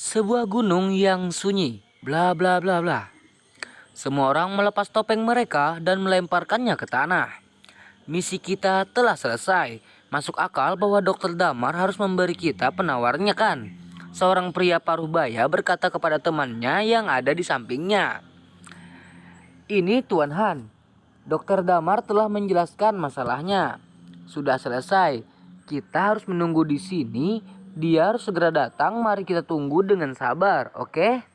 Sebuah gunung yang sunyi, bla bla bla bla. Semua orang melepas topeng mereka dan melemparkannya ke tanah. Misi kita telah selesai. Masuk akal bahwa Dokter Damar harus memberi kita penawarnya kan? Seorang pria paruh baya berkata kepada temannya yang ada di sampingnya. Ini Tuan Han. Dokter Damar telah menjelaskan masalahnya. Sudah selesai. Kita harus menunggu di sini. Dia harus segera datang. Mari kita tunggu dengan sabar, oke?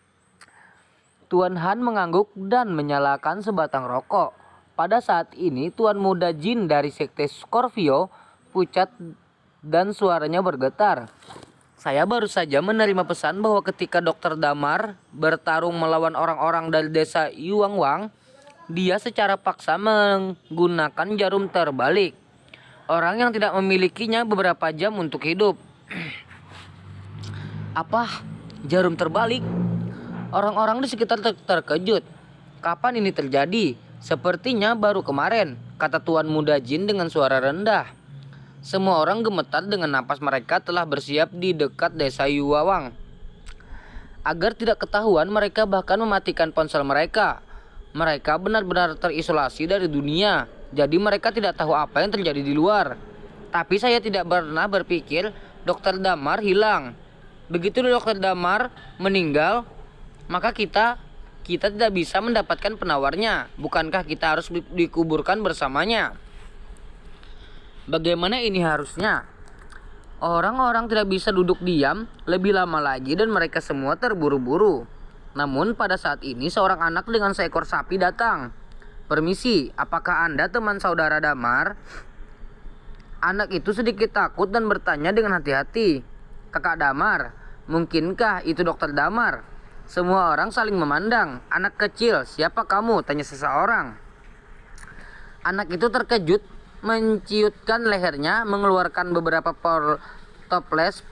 Tuan Han mengangguk dan menyalakan sebatang rokok. Pada saat ini Tuan Muda Jin dari Sekte Scorpio pucat dan suaranya bergetar. Saya baru saja menerima pesan bahwa ketika Dokter Damar bertarung melawan orang-orang dari desa Yuangwang, dia secara paksa menggunakan jarum terbalik. Orang yang tidak memilikinya beberapa jam untuk hidup. Apa? Jarum terbalik? Orang-orang di sekitar terkejut. Kapan ini terjadi? Sepertinya baru kemarin, kata Tuan Muda Jin dengan suara rendah. Semua orang gemetar dengan napas mereka telah bersiap di dekat desa Yuawang. Agar tidak ketahuan, mereka bahkan mematikan ponsel mereka. Mereka benar-benar terisolasi dari dunia, jadi mereka tidak tahu apa yang terjadi di luar. Tapi saya tidak pernah berpikir Dokter Damar hilang. Begitu Dokter Damar meninggal, maka kita tidak bisa mendapatkan penawarnya. Bukankah kita harus dikuburkan bersamanya? Bagaimana ini harusnya? Orang-orang tidak bisa duduk diam lebih lama lagi dan mereka semua terburu-buru. Namun pada saat ini seorang anak dengan seekor sapi datang. Permisi, apakah Anda teman saudara Damar? Anak itu sedikit takut dan bertanya dengan hati-hati. Kakak Damar, mungkinkah itu Dokter Damar? Semua orang saling memandang. Anak kecil, siapa kamu? Tanya seseorang. Anak itu terkejut, menciutkan lehernya, mengeluarkan beberapa toples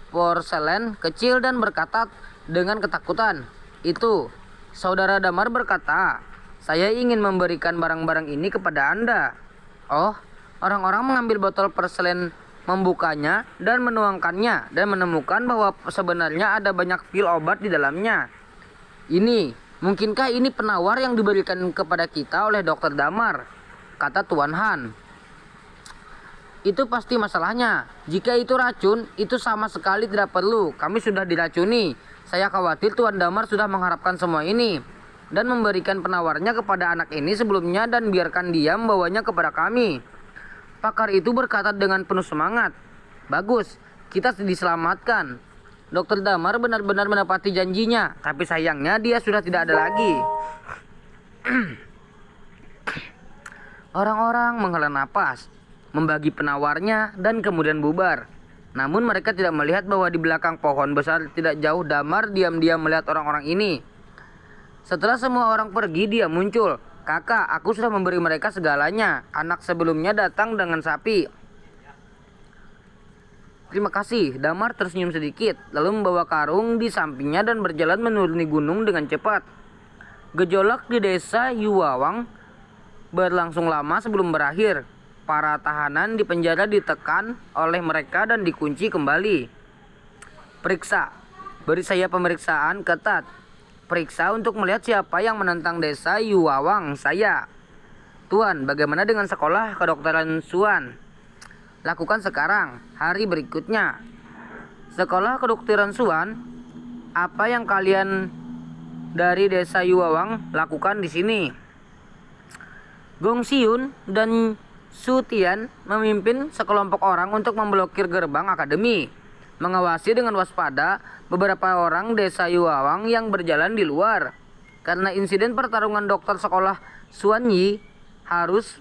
porselen kecil dan berkata dengan ketakutan. Itu, saudara Damar berkata, saya ingin memberikan barang-barang ini kepada Anda. Oh, orang-orang mengambil botol porselen, membukanya dan menuangkannya dan menemukan bahwa sebenarnya ada banyak pil obat di dalamnya. Mungkinkah ini penawar yang diberikan kepada kita oleh Dokter Damar? Kata Tuan Han. Itu pasti masalahnya. Jika itu racun, itu sama sekali tidak perlu. Kami sudah diracuni. Saya khawatir Tuan Damar sudah mengharapkan semua ini dan memberikan penawarnya kepada anak ini sebelumnya dan biarkan dia membawanya kepada kami. Pakar itu berkata dengan penuh semangat. Bagus, kita diselamatkan. Dokter Damar benar-benar menepati janjinya, tapi sayangnya dia sudah tidak ada lagi. Orang-orang menghela napas, membagi penawarnya dan kemudian bubar. Namun mereka tidak melihat bahwa di belakang pohon besar tidak jauh Damar diam-diam melihat orang-orang ini. Setelah semua orang pergi, dia muncul. Kakak, aku sudah memberi mereka segalanya. Anak sebelumnya datang dengan sapi. Terima kasih. Damar tersenyum sedikit, lalu membawa karung di sampingnya dan berjalan menuruni gunung dengan cepat. Gejolak di desa Yuawang berlangsung lama sebelum berakhir. Para tahanan di penjara ditekan oleh mereka dan dikunci kembali. Periksa. Beri saya pemeriksaan ketat. Periksa untuk melihat siapa yang menentang desa Yuawang. Saya. Tuan, bagaimana dengan sekolah kedokteran Suan? Lakukan sekarang, hari berikutnya. Sekolah kedokteran Suan, apa yang kalian dari desa Yuawang lakukan di sini? Gong Xiun dan Su Tian memimpin sekelompok orang untuk memblokir gerbang akademi. Mengawasi dengan waspada beberapa orang desa Yuawang yang berjalan di luar. Karena insiden pertarungan dokter sekolah Suan Yi harus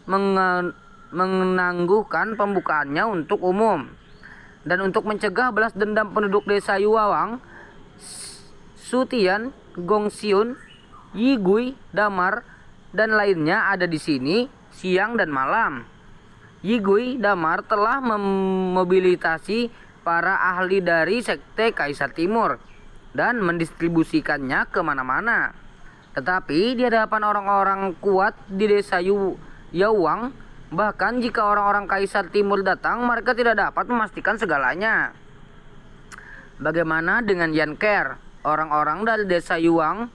menangguhkan pembukaannya untuk umum. Dan untuk mencegah balas dendam penduduk desa Yuawang, Su Tian, Gong Xiun, Yi Gui, Damar, dan lainnya ada di sini siang dan malam. Yi Gui, Damar telah memobilisasi para ahli dari Sekte Kaisar Timur dan mendistribusikannya kemana-mana. Tetapi di hadapan orang-orang kuat di desa Yuawang, bahkan jika orang-orang Kaisar Timur datang, mereka tidak dapat memastikan segalanya. Bagaimana dengan Yan Ker? Orang-orang dari desa Yuang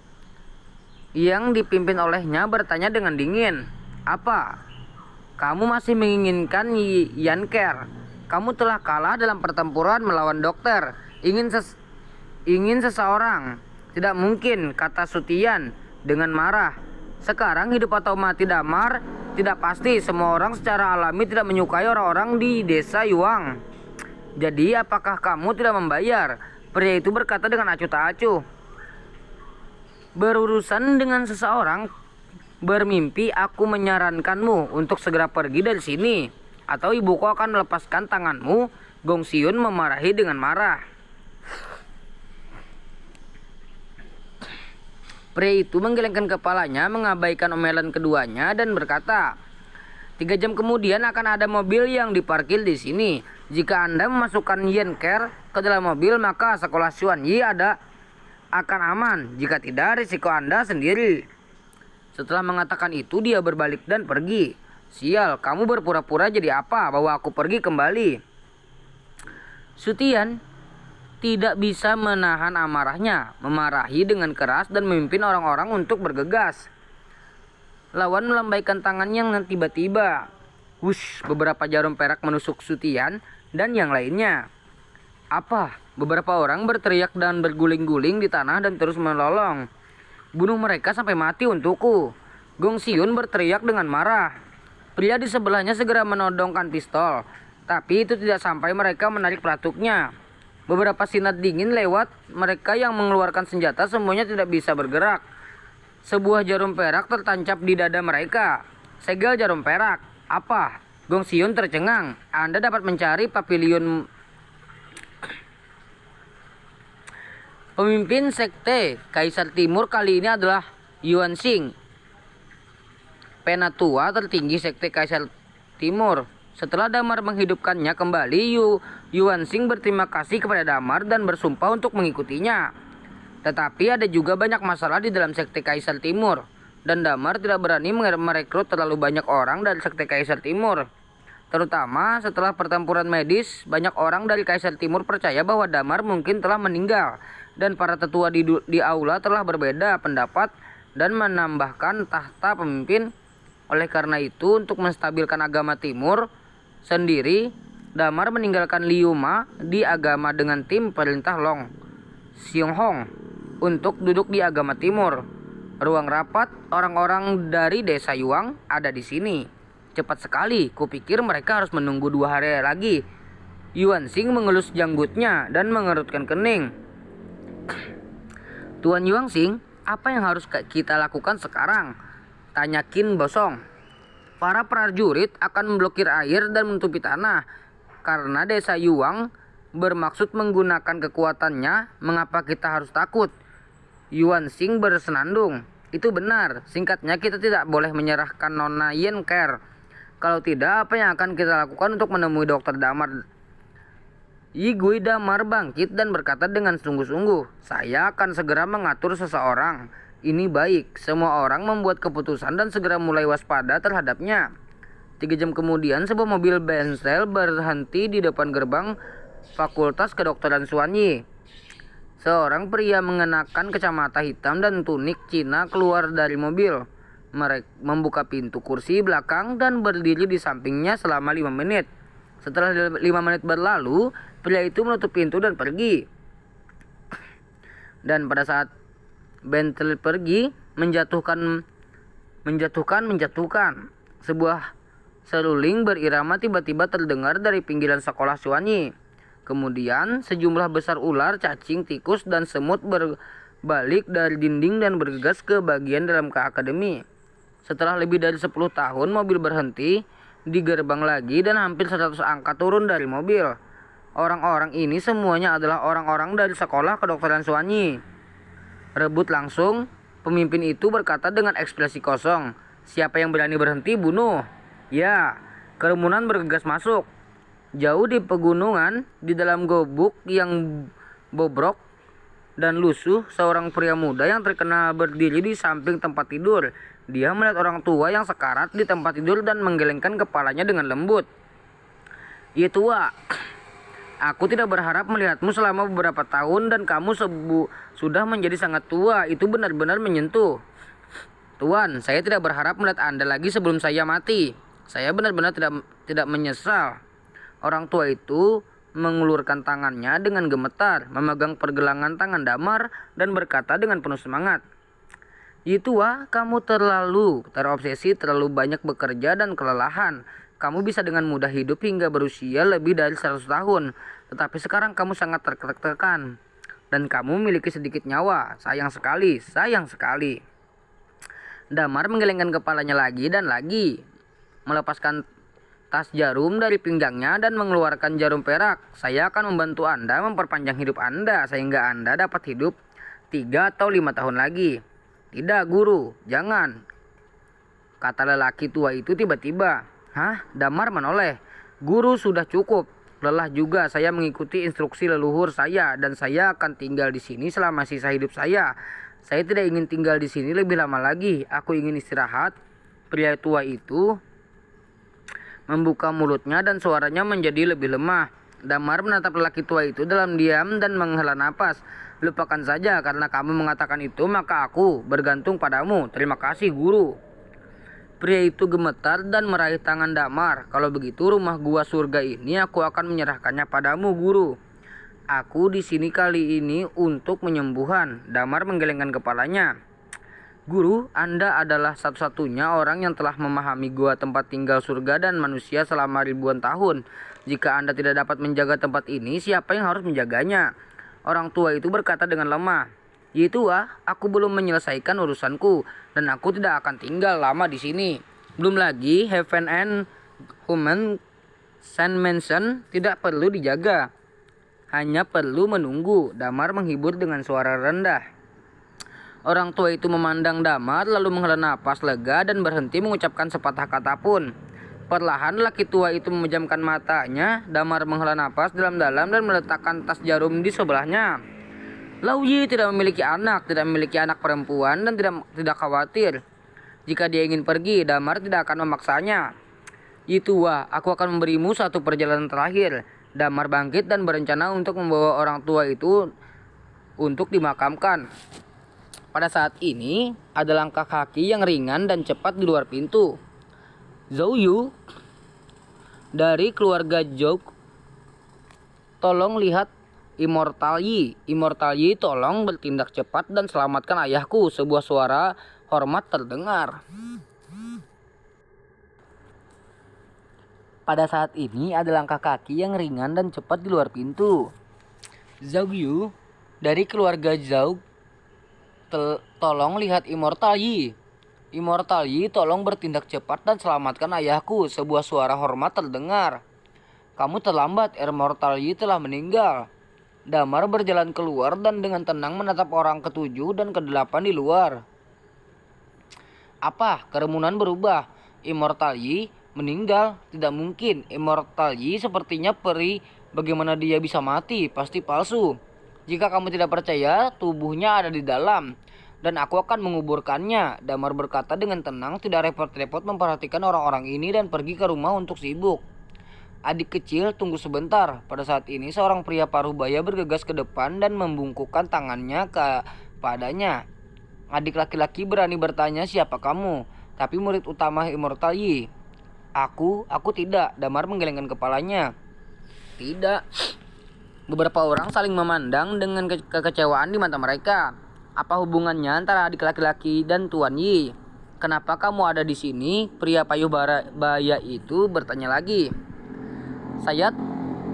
yang dipimpin olehnya bertanya dengan dingin, "Apa? Kamu masih menginginkan Yanker? Kamu telah kalah dalam pertempuran melawan dokter. Ingin seseorang. Tidak mungkin," kata Sutian dengan marah. "Sekarang hidup atau mati Damar tidak pasti. Semua orang secara alami tidak menyukai orang-orang di desa Yuang. Jadi apakah kamu tidak membayar?" Pria itu berkata dengan acuh tak acuh. "Berurusan dengan seseorang bermimpi, aku menyarankanmu untuk segera pergi dari sini, atau ibuku akan melepaskan tanganmu." Gong Xiun memarahi dengan marah. Pria itu menggelengkan kepalanya, mengabaikan omelan keduanya dan berkata, "3 jam kemudian akan ada mobil yang diparkir di sini. Jika Anda memasukkan Yanker ke dalam mobil, maka sekolah Xuan Yi akan aman. Jika tidak, risiko Anda sendiri." Setelah mengatakan itu, dia berbalik dan pergi. "Sial, kamu berpura-pura jadi apa? Bawa aku pergi kembali." Sutian tidak bisa menahan amarahnya, memarahi dengan keras dan memimpin orang-orang untuk bergegas. Lawan melambaikan tangannya yang tiba-tiba, wush, beberapa jarum perak menusuk Sutian dan yang lainnya. "Apa?" Beberapa orang berteriak dan berguling-guling di tanah dan terus melolong. "Bunuh mereka sampai mati untukku!" Gong Xiun berteriak dengan marah. Pria di sebelahnya segera menodongkan pistol, tapi itu tidak sampai mereka menarik pelatuknya. Beberapa sinar dingin lewat, mereka yang mengeluarkan senjata semuanya tidak bisa bergerak. Sebuah jarum perak tertancap di dada mereka. "Segel jarum perak." "Apa?" Gong Xiun tercengang. "Anda dapat mencari pavilion." Pemimpin sekte Kaisar Timur kali ini adalah Yuan Xing, penatua tertinggi sekte Kaisar Timur. Setelah Damar menghidupkannya kembali, Yuan Xing berterima kasih kepada Damar dan bersumpah untuk mengikutinya. Tetapi ada juga banyak masalah di dalam sekte Kaisar Timur, dan Damar tidak berani merekrut terlalu banyak orang dari sekte Kaisar Timur. Terutama setelah pertempuran medis, banyak orang dari Kaisar Timur percaya bahwa Damar mungkin telah meninggal, dan para tetua di aula telah berbeda pendapat dan menambahkan tahta pemimpin. Oleh karena itu, untuk menstabilkan agama Timur sendiri, Damar meninggalkan Liu Ma di agama dengan tim perintah Long Xianghong untuk duduk di agama Timur. Ruang rapat orang-orang dari desa Yuang ada di sini. "Cepat sekali, kupikir mereka harus menunggu 2 hari lagi." Yuan Xing mengelus janggutnya dan mengerutkan kening. "Tuan Yuan Xing, apa yang harus kita lakukan sekarang?" tanya Qin Bosong. "Para prajurit akan memblokir air dan menutupi tanah. Karena desa Yuang bermaksud menggunakan kekuatannya, mengapa kita harus takut?" Yuan Xing bersenandung. "Itu benar. Singkatnya, kita tidak boleh menyerahkan Nona Yanker. Kalau tidak, apa yang akan kita lakukan untuk menemui Dokter Damar?" Yi Gui Damar bangkit dan berkata dengan sungguh-sungguh, "Saya akan segera mengatur seseorang. Ini baik." Semua orang membuat keputusan dan segera mulai waspada terhadapnya. 3 jam kemudian, sebuah mobil bensel berhenti di depan gerbang Fakultas Kedokteran Xuan Yi. Seorang pria mengenakan kacamata hitam dan tunik Cina keluar dari mobil. Mereka membuka pintu kursi belakang dan berdiri di sampingnya selama 5 menit. Setelah 5 menit berlalu, pria itu menutup pintu dan pergi. Dan pada saat Bentley pergi, menjatuhkan. Sebuah seruling berirama tiba-tiba terdengar dari pinggiran sekolah Xuan Yi. Kemudian sejumlah besar ular, cacing, tikus, dan semut berbalik dari dinding dan bergegas ke bagian dalam ke akademi. Setelah lebih dari 10 tahun, mobil berhenti di gerbang lagi dan hampir 100 angkat turun dari mobil. Orang-orang ini semuanya adalah orang-orang dari sekolah kedokteran Xuan Yi. "Rebut langsung," pemimpin itu berkata dengan ekspresi kosong. "Siapa yang berani berhenti, bunuh." "Ya." Kerumunan bergegas masuk. Jauh di pegunungan, di dalam gubuk yang bobrok dan lusuh, seorang pria muda yang terkenal berdiri di samping tempat tidur. Dia melihat orang tua yang sekarat di tempat tidur dan menggelengkan kepalanya dengan lembut. "Ya tua, Aku tidak berharap melihatmu selama beberapa tahun dan kamu sudah menjadi sangat tua. Itu benar-benar menyentuh. Tuan, saya tidak berharap melihat Anda lagi sebelum saya mati. Saya benar-benar tidak menyesal. Orang tua itu mengulurkan tangannya dengan gemetar, memegang pergelangan tangan Damar dan berkata dengan penuh semangat, "Yi tua, kamu terlalu terobsesi, terlalu banyak bekerja dan kelelahan. Kamu bisa dengan mudah hidup hingga berusia lebih dari 100 tahun. Tetapi sekarang kamu sangat tertekan. Dan kamu memiliki sedikit nyawa. Sayang sekali, sayang sekali." Damar menggelengkan kepalanya lagi dan lagi. Melepaskan tas jarum dari pinggangnya dan mengeluarkan jarum perak. "Saya akan membantu Anda memperpanjang hidup Anda sehingga Anda dapat hidup 3 atau 5 tahun lagi." "Tidak, guru, jangan," kata lelaki tua itu tiba-tiba. "Hah?" Damar menoleh. "Guru, sudah cukup. Lelah juga saya mengikuti instruksi leluhur saya dan saya akan tinggal di sini selama sisa hidup saya. Saya tidak ingin tinggal di sini lebih lama lagi. Aku ingin istirahat." Pria tua itu membuka mulutnya dan suaranya menjadi lebih lemah. Damar menatap lelaki tua itu dalam diam dan menghela napas. "Lupakan saja, karena kamu mengatakan itu maka aku bergantung padamu. Terima kasih, guru." Pria itu gemetar dan meraih tangan Damar. "Kalau begitu rumah gua surga ini aku akan menyerahkannya padamu, guru. Aku di sini kali ini untuk penyembuhan." Damar menggelengkan kepalanya. "Guru, Anda adalah satu-satunya orang yang telah memahami gua tempat tinggal surga dan manusia selama ribuan tahun. Jika Anda tidak dapat menjaga tempat ini, siapa yang harus menjaganya?" Orang tua itu berkata dengan lemah. "Yi tua, aku belum menyelesaikan urusanku dan aku tidak akan tinggal lama di sini. Belum lagi Heaven and Human Sand Mansion tidak perlu dijaga. Hanya perlu menunggu." Damar menghibur dengan suara rendah. Orang tua itu memandang Damar lalu menghela napas lega dan berhenti mengucapkan sepatah kata pun. Perlahan laki tua itu memejamkan matanya. Damar menghela napas dalam-dalam dan meletakkan tas jarum di sebelahnya. Lau Yi tidak memiliki anak perempuan dan tidak khawatir. Jika dia ingin pergi, Damar tidak akan memaksanya. "Yi tua, aku akan memberimu satu perjalanan terakhir." Damar bangkit dan berencana untuk membawa orang tua itu untuk dimakamkan. Pada saat ini, ada langkah kaki yang ringan dan cepat di luar pintu. "Zhou Yu, dari keluarga Zhou, tolong lihat Immortal Yi. Immortal Yi, tolong bertindak cepat dan selamatkan ayahku." Sebuah suara hormat terdengar. Pada saat ini ada langkah kaki yang ringan dan cepat di luar pintu. "Zhou Yu, dari keluarga Zhou, tolong lihat Immortal Yi. Immortal Yi, tolong bertindak cepat dan selamatkan ayahku." Sebuah suara hormat terdengar. "Kamu terlambat, Immortal Yi telah meninggal." Damar berjalan keluar dan dengan tenang menatap orang ketujuh dan kedelapan di luar. Apa? Kerumunan berubah. Immortal Yi meninggal? Tidak mungkin. Immortal Yi sepertinya peri. Bagaimana dia bisa mati? Pasti palsu. Jika kamu tidak percaya, tubuhnya ada di dalam. Dan aku akan menguburkannya. Damar berkata dengan tenang, tidak repot-repot memperhatikan orang-orang ini dan pergi ke rumah untuk sibuk. "Adik kecil, tunggu sebentar." Pada saat ini seorang pria paruh baya bergegas ke depan dan membungkukkan tangannya kepadanya. Adik laki-laki berani bertanya, "Siapa kamu?" "Tapi murid utama Immortal Yi." Aku tidak." Damar menggelengkan kepalanya. "Tidak." Beberapa orang saling memandang dengan kekecewaan di mata mereka. Apa hubungannya antara adik laki-laki dan Tuan Yi? "Kenapa kamu ada di sini?" Pria payuh baya itu bertanya lagi. "Saya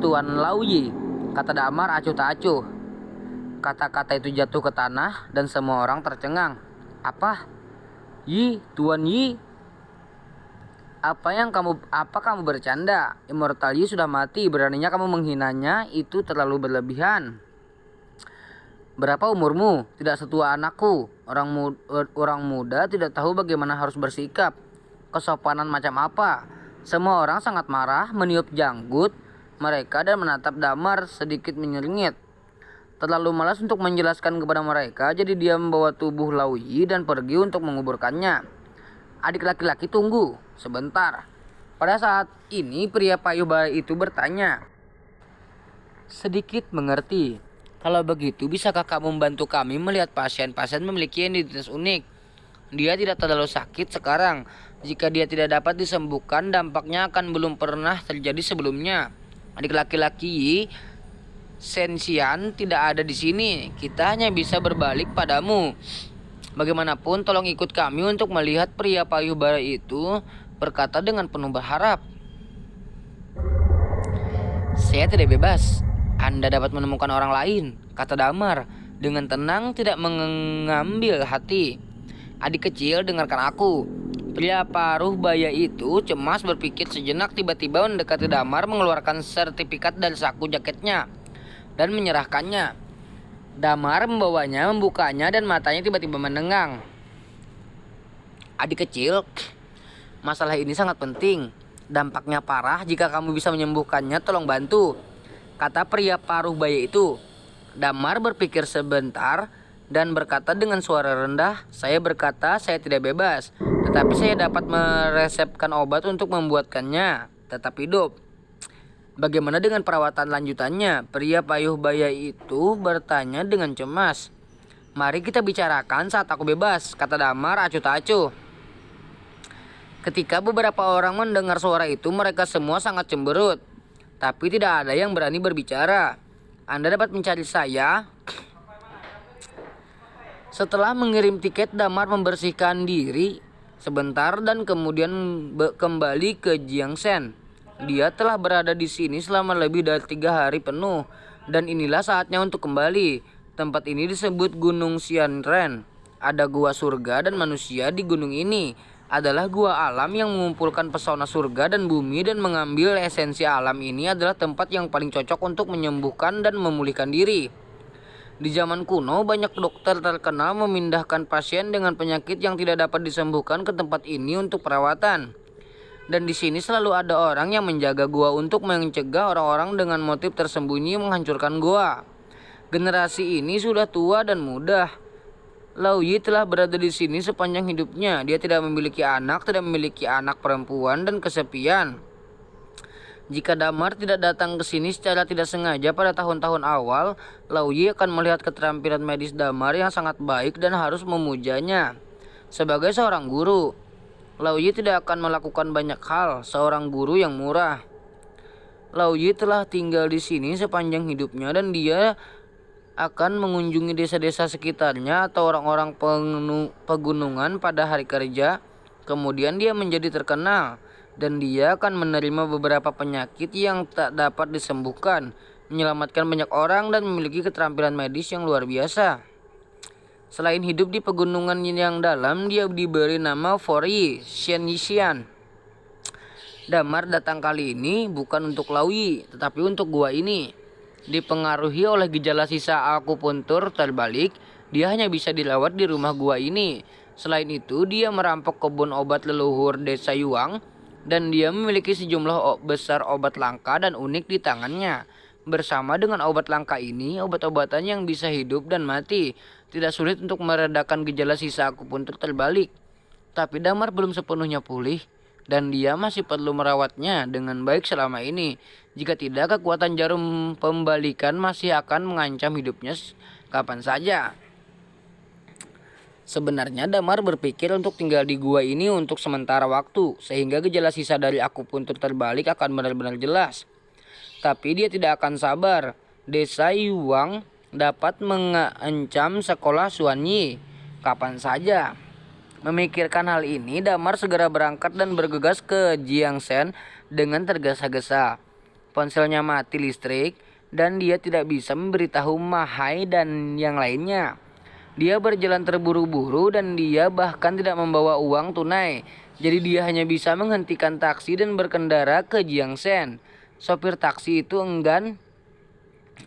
Tuan Lau Yi," kata Damar acuh tak acuh. Kata-kata itu jatuh ke tanah dan semua orang tercengang. "Apa? Yi, Tuan Yi? Apa kamu bercanda? Immortal Yi sudah mati, beraninya kamu menghinanya, itu terlalu berlebihan." "Berapa umurmu?" "Tidak setua anakku." Orang muda tidak tahu bagaimana harus bersikap. Kesopanan macam apa? Semua orang sangat marah, meniup janggut mereka dan menatap Damar sedikit menyeringit. Terlalu malas untuk menjelaskan kepada mereka, jadi dia membawa tubuh Lau Yi dan pergi untuk menguburkannya. "Adik laki-laki, tunggu sebentar." Pada saat ini pria payuh baya itu bertanya, Sedikit mengerti. Kalau begitu, bisakah kamu membantu kami melihat pasien-pasien memiliki identitas unik? Dia tidak terlalu sakit sekarang. Jika dia tidak dapat disembuhkan, dampaknya akan belum pernah terjadi sebelumnya. Adik laki-laki Yi, Sensian tidak ada di sini. Kita hanya bisa berbalik padamu. Bagaimanapun, tolong ikut kami untuk melihat pria payubara itu, berkata dengan penuh berharap. Saya tidak bebas. Anda dapat menemukan orang lain, kata Damar dengan tenang, tidak mengambil hati. Adik kecil, dengarkan aku. Pria paruh baya itu cemas berpikir sejenak, tiba-tiba mendekati Damar, mengeluarkan sertifikat dari saku jaketnya dan menyerahkannya. Damar membawanya, membukanya, dan matanya tiba-tiba menengang. Adik kecil, masalah ini sangat penting. Dampaknya parah. Jika kamu bisa menyembuhkannya, tolong bantu, kata pria paruh baya itu. Damar berpikir sebentar dan berkata dengan suara rendah, saya berkata saya tidak bebas, tetapi saya dapat meresepkan obat untuk membuatkannya tetap hidup. Bagaimana dengan perawatan lanjutannya? Pria payuh baya itu bertanya dengan cemas. Mari kita bicarakan saat aku bebas, kata Damar acuh tak acuh. Ketika beberapa orang mendengar suara itu, mereka semua sangat cemberut. Tapi tidak ada yang berani berbicara. Anda dapat mencari saya. Setelah mengirim tiket, Damar membersihkan diri sebentar dan kemudian kembali ke Jiangsen. Dia telah berada di sini selama lebih dari 3 hari penuh, dan inilah saatnya untuk kembali. Tempat ini disebut Gunung Xianren. Ada gua surga dan manusia di gunung ini. Adalah gua alam yang mengumpulkan pesona surga dan bumi, dan mengambil esensi alam ini adalah tempat yang paling cocok untuk menyembuhkan dan memulihkan diri. Di zaman kuno, banyak dokter terkenal memindahkan pasien dengan penyakit yang tidak dapat disembuhkan ke tempat ini untuk perawatan. Dan di sini selalu ada orang yang menjaga gua untuk mencegah orang-orang dengan motif tersembunyi menghancurkan gua. Generasi ini sudah tua dan muda. Lao Yi telah berada di sini sepanjang hidupnya. Dia tidak memiliki anak perempuan, dan kesepian. Jika Damar tidak datang ke sini secara tidak sengaja pada tahun-tahun awal, Lao Yi akan melihat keterampilan medis Damar yang sangat baik dan harus memujanya. Sebagai seorang guru, Lao Yi tidak akan melakukan banyak hal. Seorang guru yang murah. Lao Yi telah tinggal di sini sepanjang hidupnya, dan dia akan mengunjungi desa-desa sekitarnya atau orang-orang pegunungan pada hari kerja. Kemudian dia menjadi terkenal, dan dia akan menerima beberapa penyakit yang tak dapat disembuhkan, menyelamatkan banyak orang, dan memiliki keterampilan medis yang luar biasa. Selain hidup di pegunungan yang dalam, dia diberi nama Fori Xian. Damar datang kali ini bukan untuk Lao Yi, tetapi untuk gua ini. Dipengaruhi oleh gejala sisa akupuntur terbalik, dia hanya bisa dirawat di rumah gua ini. Selain itu, dia merampok kebun obat leluhur desa Yuang, dan dia memiliki sejumlah besar obat langka dan unik di tangannya. Bersama dengan obat langka ini, obat-obatan yang bisa hidup dan mati. Tidak sulit untuk meredakan gejala sisa akupuntur terbalik. Tapi Damar belum sepenuhnya pulih, dan dia masih perlu merawatnya dengan baik selama ini. Jika tidak, kekuatan jarum pembalikan masih akan mengancam hidupnya kapan saja. Sebenarnya Damar berpikir untuk tinggal di gua ini untuk sementara waktu, sehingga gejala sisa dari akupuntur terbalik akan benar-benar jelas. Tapi dia tidak akan sabar. Desa Yuang dapat mengancam sekolah Xuanyi kapan saja. Memikirkan hal ini, Damar segera berangkat dan bergegas ke Jiangsen dengan tergesa-gesa. Ponselnya mati listrik, dan dia tidak bisa memberitahu Mahai dan yang lainnya. Dia berjalan terburu-buru, dan dia bahkan tidak membawa uang tunai. Jadi dia hanya bisa menghentikan taksi dan berkendara ke Jiangsen. Sopir taksi itu enggan.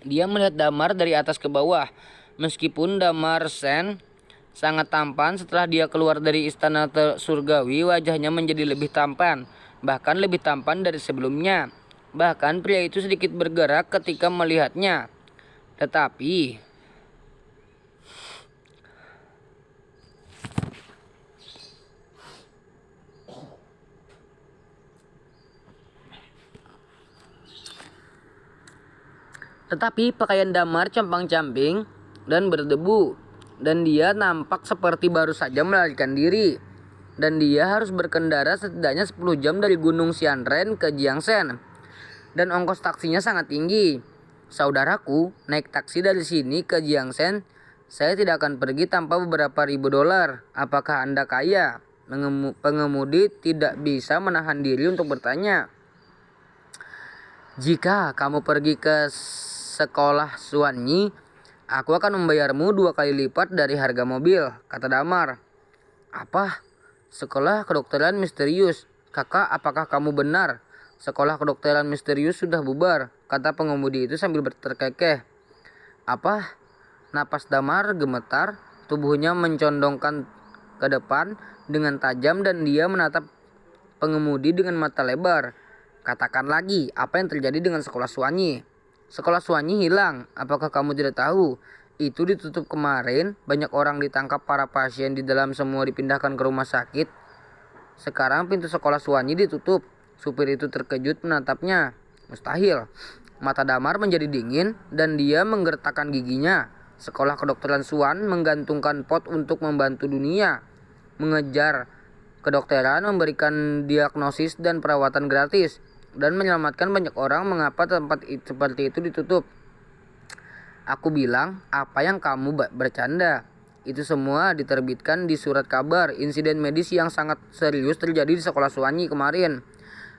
Dia melihat Damar dari atas ke bawah. Meskipun Damar Sen sangat tampan, setelah dia keluar dari istana surgawi, wajahnya menjadi lebih tampan, bahkan lebih tampan dari sebelumnya. Bahkan pria itu sedikit bergerak ketika melihatnya. Tetapi Tetapi pakaian Damar compang-camping dan berdebu, dan dia nampak seperti baru saja melarikan diri. Dan dia harus berkendara setidaknya 10 jam dari Gunung Sianren ke Jiangsen. Dan ongkos taksinya sangat tinggi. Saudaraku, naik taksi dari sini ke Jiangsen, saya tidak akan pergi tanpa beberapa ribu dolar. Apakah Anda kaya? Pengemudi tidak bisa menahan diri untuk bertanya. Jika kamu pergi ke sekolah Suwanyi, aku akan membayarmu 2 kali lipat dari harga mobil, kata Damar. Apa? Sekolah kedokteran misterius. Kakak, apakah kamu benar? Sekolah kedokteran misterius sudah bubar, kata pengemudi itu sambil terkekeh. Apa? Napas Damar gemetar, tubuhnya mencondongkan ke depan dengan tajam dan dia menatap pengemudi dengan mata lebar. Katakan lagi, apa yang terjadi dengan sekolah Suwanyi? Sekolah Suwanyi hilang, apakah kamu tidak tahu? Itu ditutup kemarin, banyak orang ditangkap, para pasien di dalam semua dipindahkan ke rumah sakit. Sekarang pintu sekolah Suwanyi ditutup. Supir itu terkejut menatapnya. Mustahil. Mata Damar menjadi dingin dan dia menggertakkan giginya. Sekolah kedokteran Suwan menggantungkan pot untuk membantu dunia mengejar kedokteran, memberikan diagnosis dan perawatan gratis, dan menyelamatkan banyak orang. Mengapa tempat seperti itu ditutup? Aku bilang, apa yang kamu bercanda? Itu semua diterbitkan di surat kabar. Insiden medis yang sangat serius terjadi di sekolah Suwanyi kemarin,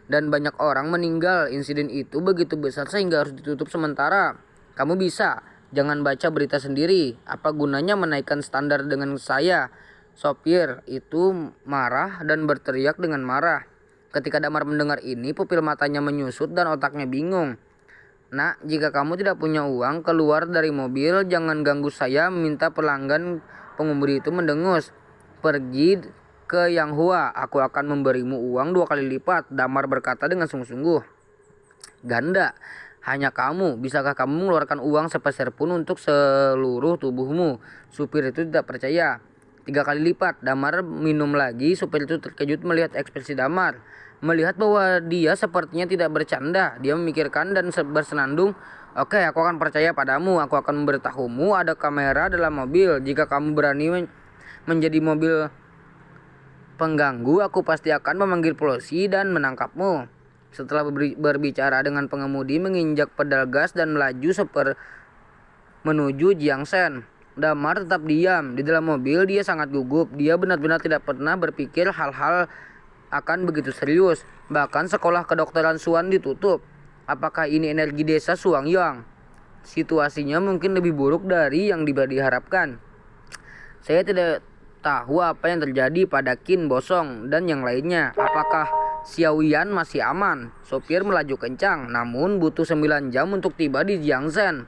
dan banyak orang meninggal. Insiden itu begitu besar sehingga harus ditutup sementara. Kamu bisa, jangan baca berita sendiri. Apa gunanya menaikkan standar dengan saya? Sopir itu marah dan berteriak dengan marah. Ketika Damar mendengar ini, pupil matanya menyusut dan otaknya bingung. Nak, jika kamu tidak punya uang, keluar dari mobil, jangan ganggu saya, minta pelanggan. Pengemudi itu mendengus. Pergi ke Yang Hua, aku akan memberimu uang 2 kali lipat, Damar berkata dengan sungguh-sungguh. Ganda, hanya kamu, bisakah kamu mengeluarkan uang sepeser pun untuk seluruh tubuhmu? Supir itu tidak percaya. 3 kali lipat, Damar minum lagi. Supir itu terkejut melihat ekspresi Damar. Melihat bahwa dia sepertinya tidak bercanda, dia memikirkan dan bersenandung. Oke, aku akan percaya padamu. Aku akan memberitahumu ada kamera dalam mobil. Jika kamu berani menjadi mobil pengganggu, aku pasti akan memanggil polisi dan menangkapmu. Setelah berbicara dengan pengemudi, menginjak pedal gas dan melaju menuju Jiangsen. Damar tetap diam. Di dalam mobil dia sangat gugup. Dia benar-benar tidak pernah berpikir hal-hal akan begitu serius. Bahkan sekolah kedokteran Suwan ditutup. Apakah ini energi desa Suwangyang? Situasinya mungkin lebih buruk dari yang diharapkan. Saya tidak tahu apa yang terjadi pada Qin Bosong dan yang lainnya. Apakah Xiaoyan masih aman? Sopir melaju kencang, namun butuh 9 jam untuk tiba di Jiangsen.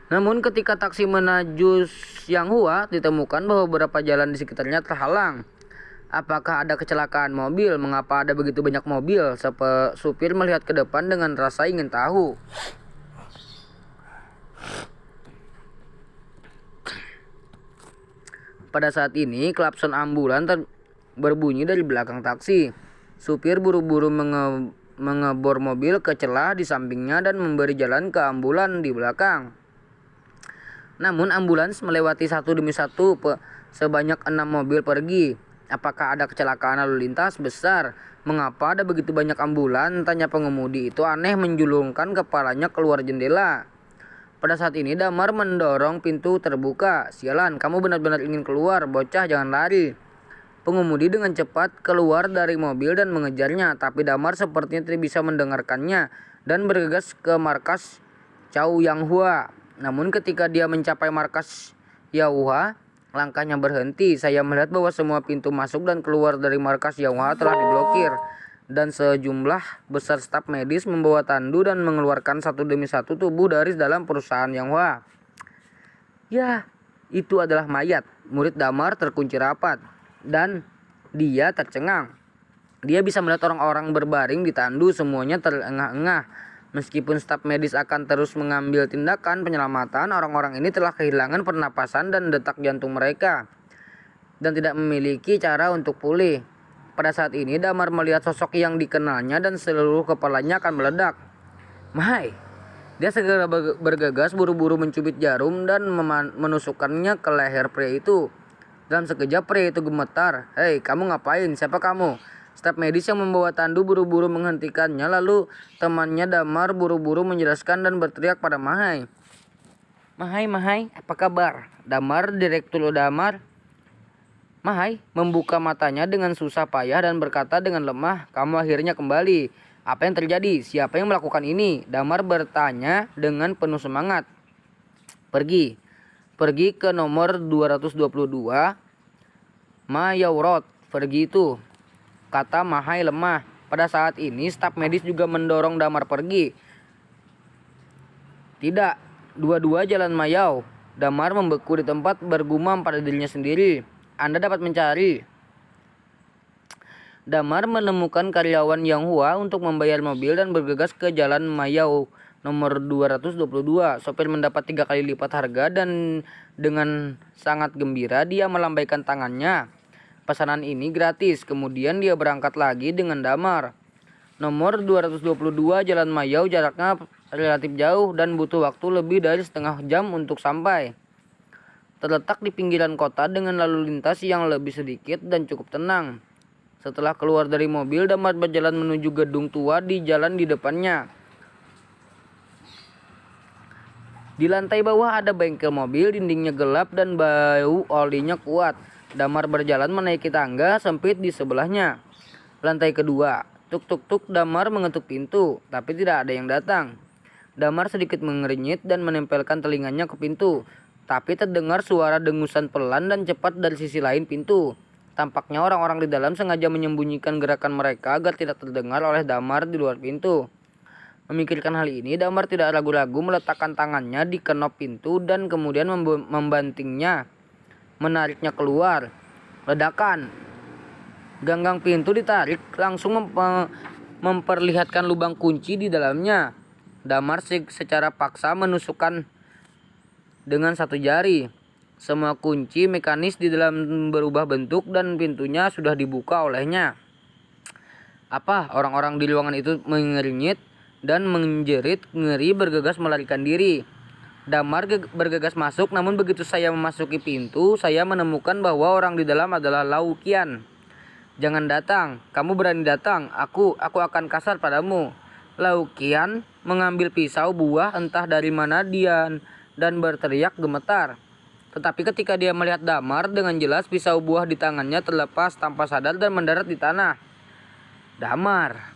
Namun ketika taksi menuju Xianghua, ditemukan bahwa beberapa jalan di sekitarnya terhalang. Apakah ada kecelakaan mobil? Mengapa ada begitu banyak mobil? Supir melihat ke depan dengan rasa ingin tahu. Pada saat ini, klakson ambulan berbunyi dari belakang taksi. Supir buru-buru mengebor mobil ke celah di sampingnya dan memberi jalan ke ambulan di belakang. Namun ambulans melewati satu demi satu sebanyak 6 mobil pergi. Apakah ada kecelakaan lalu lintas besar? Mengapa ada begitu banyak ambulan? Tanya pengemudi itu aneh menjulurkan kepalanya keluar jendela. Pada saat ini Damar mendorong pintu terbuka. Sialan, kamu benar-benar ingin keluar, bocah, jangan lari. Pengemudi dengan cepat keluar dari mobil dan mengejarnya, tapi Damar sepertinya tidak bisa mendengarkannya dan bergegas ke markas Chow Yang Hua. Namun ketika dia mencapai markas Yahua, langkahnya berhenti. Saya melihat bahwa semua pintu masuk dan keluar dari markas Yahua telah diblokir, dan sejumlah besar staf medis membawa tandu dan mengeluarkan satu demi satu tubuh dari dalam perusahaan Yahua. Ya, itu adalah mayat. Murid Damar terkunci rapat, dan dia tercengang. Dia bisa melihat orang-orang berbaring di tandu, semuanya terengah-engah. Meskipun staf medis akan terus mengambil tindakan penyelamatan, orang-orang ini telah kehilangan pernapasan dan detak jantung mereka, dan tidak memiliki cara untuk pulih. Pada saat ini Damar melihat sosok yang dikenalnya dan seluruh kepalanya akan meledak. Mahai, Dia segera bergegas buru-buru mencubit jarum dan menusukkannya ke leher pria itu. Dalam sekejap pria itu gemetar. "Hei, kamu ngapain? Siapa kamu?" Staf medis yang membawa tandu buru-buru menghentikannya, lalu temannya Damar buru-buru menjelaskan dan berteriak pada Mahai. Mahai, apa kabar?" "Damar, Direktur Damar." Mahai membuka matanya dengan susah payah dan berkata dengan lemah, "Kamu akhirnya kembali. Apa yang terjadi? Siapa yang melakukan ini?" Damar bertanya dengan penuh semangat. Pergi ke nomor 222 Mayau Road. Pergi itu," kata Mahai lemah. Pada saat ini staf medis juga mendorong Damar pergi. "Tidak, 22 Jalan Mayau." Damar membeku di tempat, bergumam pada dirinya sendiri. "Anda dapat mencari." Damar menemukan karyawan Yang Hua untuk membayar mobil dan bergegas ke Jalan Mayau nomor 222. Sopir mendapat 3 kali lipat harga dan dengan sangat gembira dia melambaikan tangannya. Pesanan ini gratis. Kemudian dia berangkat lagi dengan Damar. Nomor 222 Jalan Mayau jaraknya relatif jauh dan butuh waktu lebih dari setengah jam untuk sampai. Terletak di pinggiran kota dengan lalu lintas yang lebih sedikit dan cukup tenang. Setelah keluar dari mobil, Damar berjalan menuju gedung tua di jalan di depannya. Di lantai bawah ada bengkel mobil, dindingnya gelap dan bau olinya kuat. Damar berjalan menaiki tangga sempit di sebelahnya. Lantai kedua. Tuk tuk tuk, Damar mengetuk pintu, tapi tidak ada yang datang. Damar sedikit mengernyit dan menempelkan telinganya ke pintu, tapi terdengar suara dengusan pelan dan cepat dari sisi lain pintu. Tampaknya orang-orang di dalam sengaja menyembunyikan gerakan mereka agar tidak terdengar oleh Damar di luar pintu. Memikirkan hal ini, Damar tidak ragu-ragu meletakkan tangannya di kenop pintu dan kemudian membantingnya, menariknya keluar. Ledakan. Ganggang pintu ditarik, langsung memperlihatkan lubang kunci di dalamnya. Damar secara paksa menusukkan dengan satu jari. Semua kunci mekanis di dalam berubah bentuk dan pintunya sudah dibuka olehnya. "Apa?" Orang-orang di ruangan itu mengernyit dan menjerit ngeri, bergegas melarikan diri. Damar bergegas masuk, namun begitu saya memasuki pintu, saya menemukan bahwa orang di dalam adalah Lau Qian. "Jangan datang. Kamu berani datang, aku akan kasar padamu." Lau Qian mengambil pisau buah entah dari mana dia dan berteriak gemetar. Tetapi ketika dia melihat Damar dengan jelas, pisau buah di tangannya terlepas tanpa sadar dan mendarat di tanah. "Damar!"